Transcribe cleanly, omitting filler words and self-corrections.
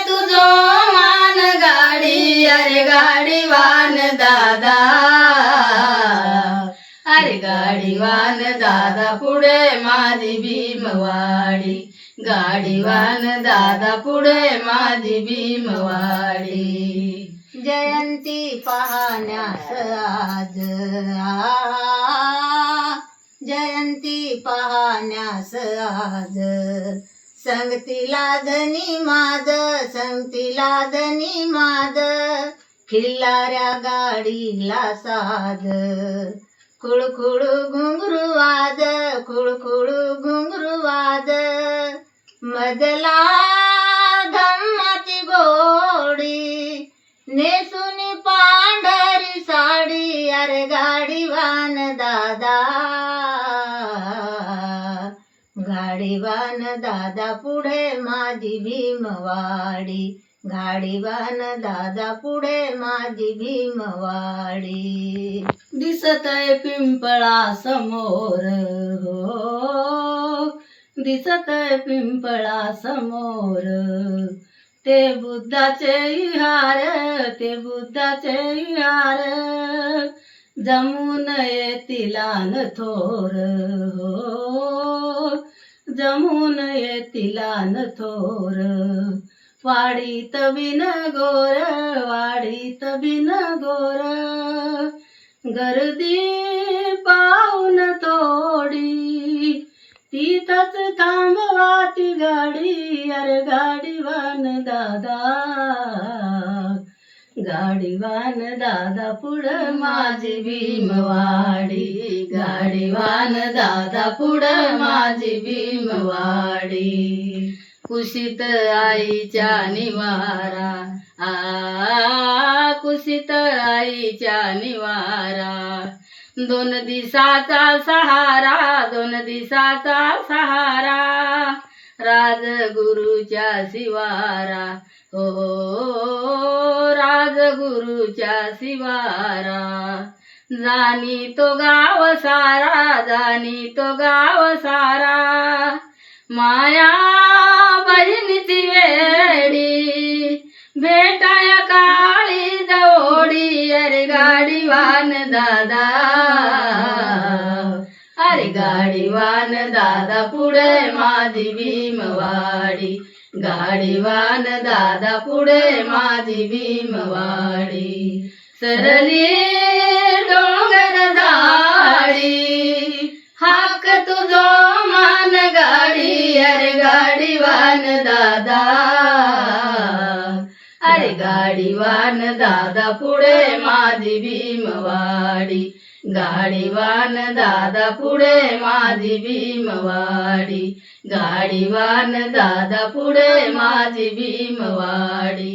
तुझो मान गाडी अरे गाडीवान दादा अरे गाडीवान दादा पुढे माझी भीमवाडी गाडीवान दादा पुढे माझी भीमवाडी जयंती पाहण्यास आज जयंती पाहण्यास आज संगतीला धनी माद संगतीला धनी माद खिल्लाऱ्या गाडीला साध खुळखुळ घुंगरू वाद खुळखुळ घुंगरू वाद मधला धम्माची गोडी नेसून पांढरी साडी अरे गाडीवान दादा गाडीवान दादा पुढे माझी भीमवाडी गाडीवान दादा पुढे माझी भीमवाडी दिसतय पिंपळा समोर हो दिसतय पिंपळा समोर ते बुद्धाचे विहार ते बुद्धाचे विहार जमून येतिला न थोर हो जमून येतिला न थोर वाडीत बिन गोर वाडीत बिन गोर गर्दी पाहून तोडी तिथंच थांबवा ती गाडी अरे गाडीवान दादा गाडीवान दादा पुढं माझी भीमवाडी गाडीवान दादा पुढं माझी भीमवाडी कुशीत आईच्या निवारा कुशीत आईच्या निवारा दोन दिसाचा सहारा दोन दिसाचा सहारा राजगुरूच्या शिवारा हो राजगुरूच्या शिवारा जाणी तो गाव सारा जाणी तो गाव सारा माया बहिणीची वेडी भेटाया काळी दवडी अरे गाडीवान दादा अरे गाडीवान दादा पुढे माझी भीमवाडी गाडीवान दादा पुढे माझी भीमवाडी सरली डोंगर झाडी हाक तुझो मान गाडी अरे गाडीवान दादा अरे गाडीवान दादा पुढे माझी भीमवाडी गाडीवान दादा पुढे माझी भीमवाडी गाडीवान दादा पुढे माझी भीमवाडी